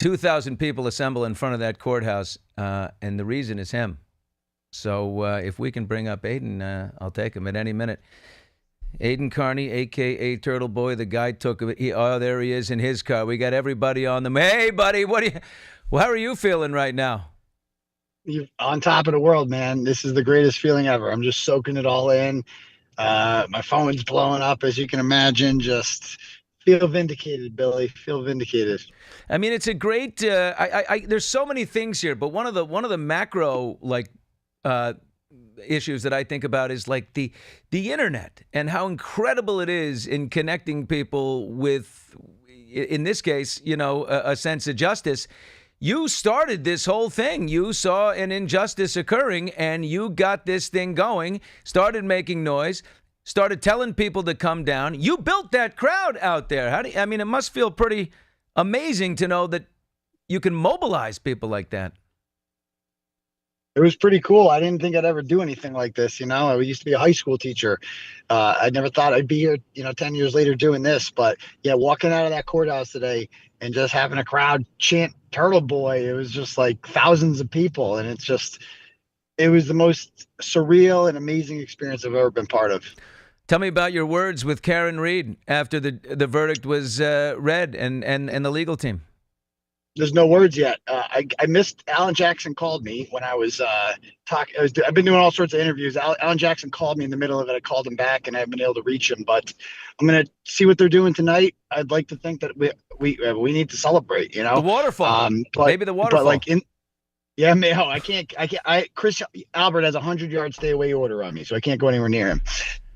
2,000 people assemble in front of that courthouse, and the reason is him. So if we can bring up Aidan, I'll take him at any minute. Aidan Kearney, a.k.a. Turtle Boy. The guy took it. Oh, there he is in his car. We got everybody on them. Hey, buddy, how are you feeling right now? You're on top of the world, man. This is the greatest feeling ever. I'm just soaking it all in. My phone's blowing up, as you can imagine. Just feel vindicated, Billy. Feel vindicated. I mean, it's a great. There's so many things here, but one of the macro issues that I think about is like the internet and how incredible it is in connecting people with, in this case, a sense of justice. You started this whole thing. You saw an injustice occurring and you got this thing going, started making noise, started telling people to come down. You built that crowd out there. It must feel pretty amazing to know that you can mobilize people like that. It was pretty cool. I didn't think I'd ever do anything like this. I used to be a high school teacher. I never thought I'd be here, 10 years later doing this. But yeah, walking out of that courthouse today and just having a crowd chant Turtle Boy, it was just like thousands of people. And it was the most surreal and amazing experience I've ever been part of. Tell me about your words with Karen Reed after the verdict was read and the legal team. There's no words yet. I missed. Alan Jackson called me when I was talking. I've been doing all sorts of interviews. Alan Jackson called me in the middle of it. I called him back, and I haven't been able to reach him. But I'm gonna see what they're doing tonight. I'd like to think that we need to celebrate. The waterfall. Maybe the waterfall. But I can't. Chris Albert has a 100-yard stay away order on me, so I can't go anywhere near him.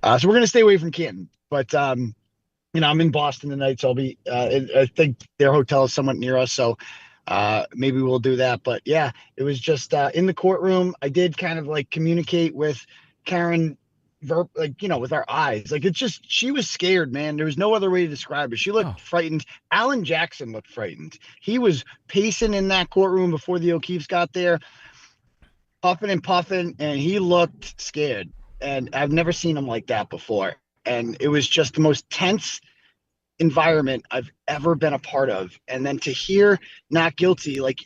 So we're gonna stay away from Canton. But I'm in Boston tonight, so I'll be. I think their hotel is somewhat near us, so maybe we'll do that. But yeah, it was just in the courtroom. I did kind of like communicate with Karen, with our eyes. Like it's just she was scared, man. There was no other way to describe it. She looked frightened. Alan Jackson looked frightened. He was pacing in that courtroom before the O'Keefes got there, puffing and puffing, and he looked scared. And I've never seen him like that before. And it was just the most tense environment I've ever been a part of. And then to hear not guilty, like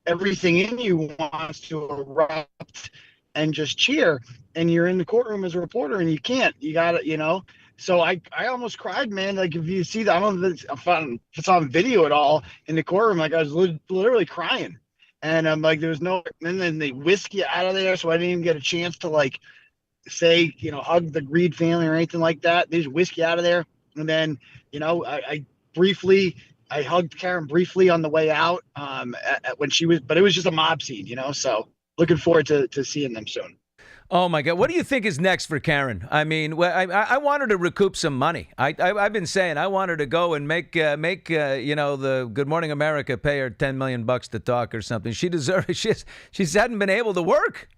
everything in you wants to erupt and just cheer. And you're in the courtroom as a reporter and you can't. You got to, So I almost cried, man. Like if you see that, I don't know if it's on video at all in the courtroom. Like I was literally crying. And I'm like, there was no, and then they whisk you out of there. So I didn't even get a chance to say, hug the Reed family or anything like that. They just whisk you out of there. And then, I hugged Karen briefly on the way out when she was, but it was just a mob scene, so looking forward to seeing them soon. Oh my God. What do you think is next for Karen? I mean, I want her to recoup some money. I've been saying I want her to go and make the Good Morning America pay her $10 million to talk or something. She deserves it. She hadn't been able to work.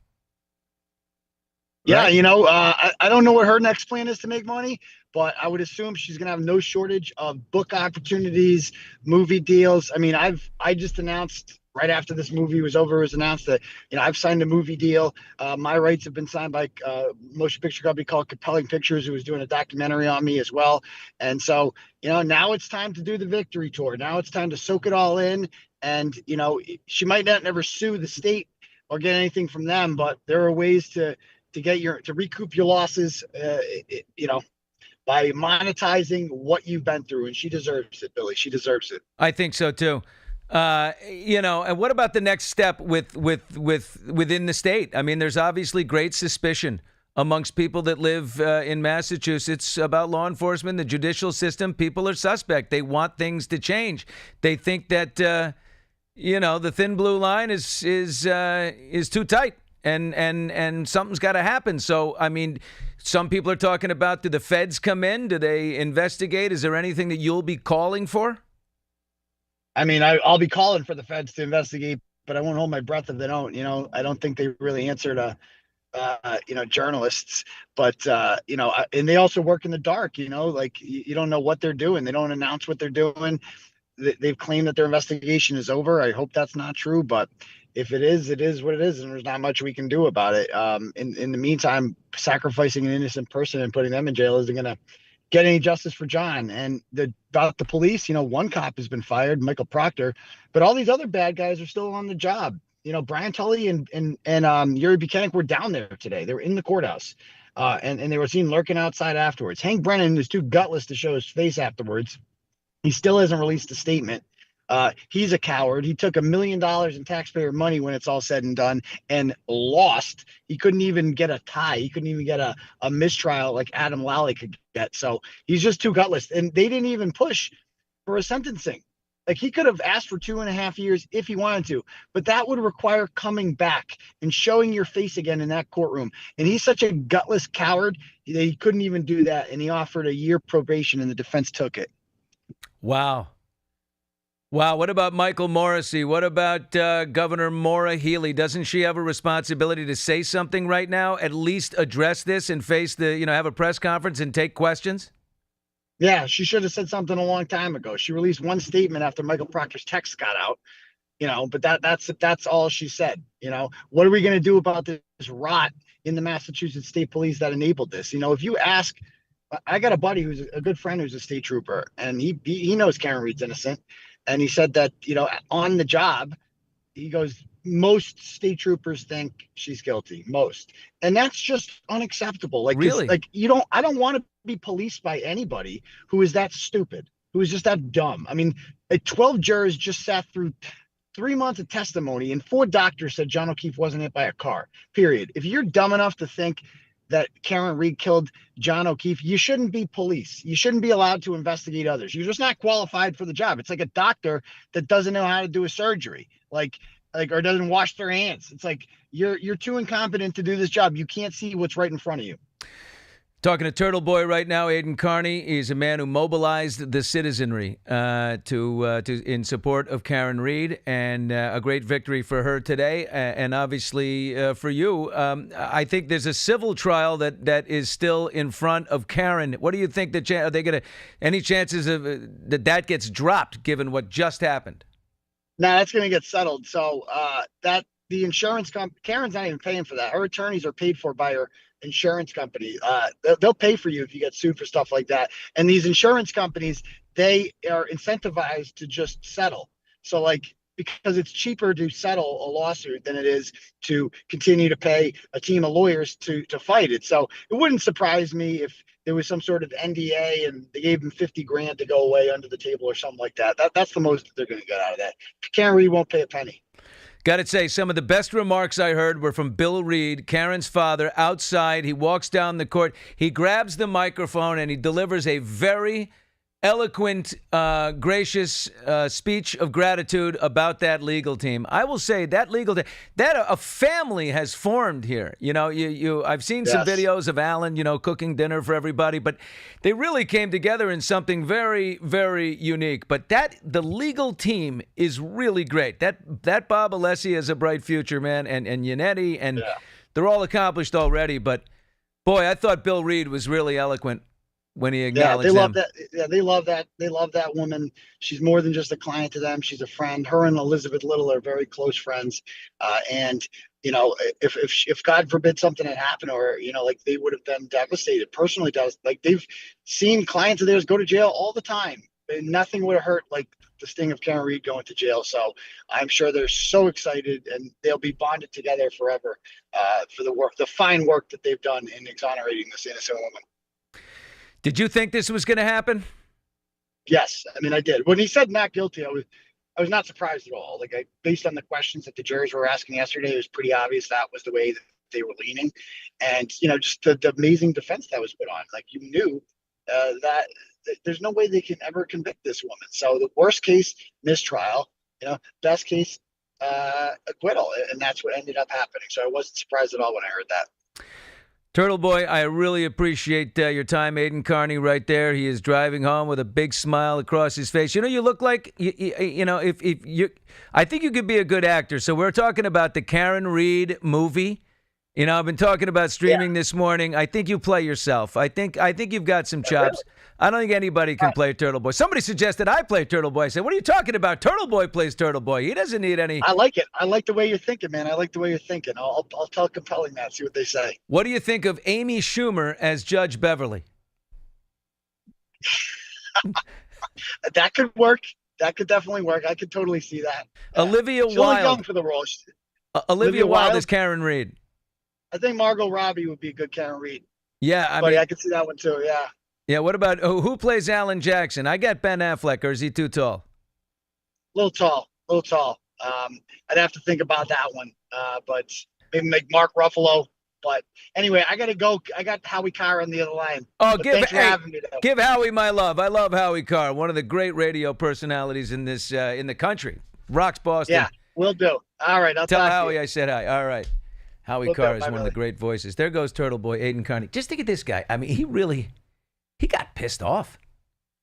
Yeah, I don't know what her next plan is to make money, but I would assume she's going to have no shortage of book opportunities, movie deals. I mean, I just announced right after this movie was over, it was announced that, I've signed a movie deal. My rights have been signed by a motion picture company called Compelling Pictures, who was doing a documentary on me as well. And so, now it's time to do the victory tour. Now it's time to soak it all in. And, she might not never sue the state or get anything from them, but there are ways to recoup your losses, by monetizing what you've been through. And she deserves it, Billy. She deserves it. I think so too. And what about the next step within the state? I mean, there's obviously great suspicion amongst people that live in Massachusetts about law enforcement, the judicial system. People are suspect. They want things to change. They think that, the thin blue line is too tight. And something's got to happen. So, I mean, some people are talking about, do the feds come in? Do they investigate? Is there anything that you'll be calling for? I mean, I'll be calling for the feds to investigate, but I won't hold my breath if they don't. I don't think they really answer to, journalists. But, and they also work in the dark, you don't know what they're doing. They don't announce what they're doing. They've claimed that their investigation is over. I hope that's not true, but if it is what it is, and there's not much we can do about it. In the meantime, sacrificing an innocent person and putting them in jail isn't going to get any justice for John. And about the police, one cop has been fired, Michael Proctor, but all these other bad guys are still on the job. Brian Tully and Yuri Buchanan were down there today. They were in the courthouse, and they were seen lurking outside afterwards. Hank Brennan is too gutless to show his face afterwards. He still hasn't released a statement. He's a coward. He took $1 million in taxpayer money when it's all said and done and lost. He couldn't even get a tie. He couldn't even get a mistrial like Adam Lally could get. So he's just too gutless. And they didn't even push for a sentencing. Like, he could have asked for 2.5 years if he wanted to, but that would require coming back and showing your face again in that courtroom. And he's such a gutless coward that he couldn't even do that. And he offered a year probation and the defense took it. Wow. What about Michael Morrissey? What about Governor Maura Healey? Doesn't she have a responsibility to say something right now? At least address this and face have a press conference and take questions? Yeah, she should have said something a long time ago. She released one statement after Michael Proctor's text got out, but that's all she said. What are we going to do about this rot in the Massachusetts State Police that enabled this? If you ask, I got a buddy who's a good friend who's a state trooper, and he knows Karen Reed's innocent. And he said that, on the job, he goes, most state troopers think she's guilty, most. And that's just unacceptable. Like, really? I don't want to be policed by anybody who is that stupid, who is just that dumb. I mean, 12 jurors just sat through 3 months of testimony, and 4 doctors said John O'Keefe wasn't hit by a car, period. If you're dumb enough to think that Karen Reed killed John O'Keefe, you shouldn't be police. You shouldn't be allowed to investigate others. You're just not qualified for the job. It's like a doctor that doesn't know how to do a surgery, or doesn't wash their hands. It's like you're too incompetent to do this job. You can't see what's right in front of you. Talking to Turtle Boy right now, Aidan Kearney. He's a man who mobilized the citizenry in support of Karen Reed, and a great victory for her today, and obviously for you. I think there's a civil trial that is still in front of Karen. What do you think? Are they going to any chances of that gets dropped given what just happened? No, that's going to get settled. So that the insurance company, Karen's not even paying for that. Her attorneys are paid for by her insurance company. They'll pay for you if you get sued for stuff like that. And these insurance companies, they are incentivized to just settle. So because it's cheaper to settle a lawsuit than it is to continue to pay a team of lawyers to fight it. So it wouldn't surprise me if there was some sort of NDA and they gave them $50,000 to go away under the table or something like that. That's the most that they're going to get out of that. Karen Reed won't pay a penny. Got to say, some of the best remarks I heard were from Bill Reed, Karen's father, outside. He walks down the court. He grabs the microphone and he delivers a very eloquent, gracious speech of gratitude about that legal team. I will say that legal team, that a family has formed here. I've seen some videos of Alan, cooking dinner for everybody, but they really came together in something very, very unique. But the legal team is really great. That Bob Alessi has a bright future, man, and Yannetti, and they're all accomplished already. But boy, I thought Bill Reed was really eloquent when he acknowledged they love them. that. Yeah, they love that. They love that woman. She's more than just a client to them. She's a friend. Her and Elizabeth Little are very close friends. And if God forbid something had happened, or they would have been devastated, personally devastated. They've seen clients of theirs go to jail all the time, and nothing would have hurt like the sting of Karen Reed going to jail. So I'm sure they're so excited, and they'll be bonded together forever for the fine work that they've done in exonerating this innocent woman. Did you think this was going to happen? Yes, I mean I did. When he said not guilty, I was not surprised at all. Based on the questions that the jurors were asking yesterday, it was pretty obvious that was the way that they were leaning, and just the amazing defense that was put on. You knew that there's no way they can ever convict this woman. So the worst case, mistrial. Best case, acquittal, and that's what ended up happening. So I wasn't surprised at all when I heard that. Turtle Boy, I really appreciate your time. Aidan Kearney right there. He is driving home with a big smile across his face. You look like, if you, I think you could be a good actor. So we're talking about the Karen Reed movie. I've been talking about streaming this morning. I think you play yourself. I think you've got some chops. I don't think anybody can play Turtle Boy. Somebody suggested I play Turtle Boy. I said, what are you talking about? Turtle Boy plays Turtle Boy. He doesn't need any. I like it. I like the way you're thinking, man. I like the way you're thinking. I'll tell Compelling that, see what they say. What do you think of Amy Schumer as Judge Beverly? That could work. That could definitely work. I could totally see that. Olivia She's a little young Wilde. for the role. Olivia Wilde is Karen Reed. I think Margot Robbie would be a good Karen Reed. Yeah, I But mean, I could see that one too. Yeah. yeah. What about who plays Alan Jackson? I got Ben Affleck, or is he too tall? A little tall. A little tall. I'd have to think about that one. But maybe make Mark Ruffalo. But anyway, I got to go. I got Howie Carr on the other line. Oh, But thanks for having me, though. give Howie my love. I love Howie Carr, one of the great radio personalities in the country. Rocks Boston. Yeah, will do. All right, I'll Tell talk Howie to you. I said hi. All right. Howie Okay, Carr is bye, one of the brother. great voices. There goes Turtle Boy, Aidan Kearney. Just think of this guy. I mean, he got pissed off.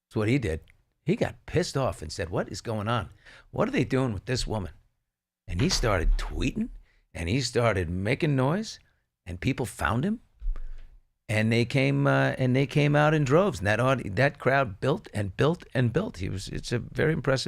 That's what he did. He got pissed off and said, what is going on? What are they doing with this woman? And he started tweeting, and he started making noise, and people found him, and they came out in droves. And that crowd built and built and built. It's a very impressive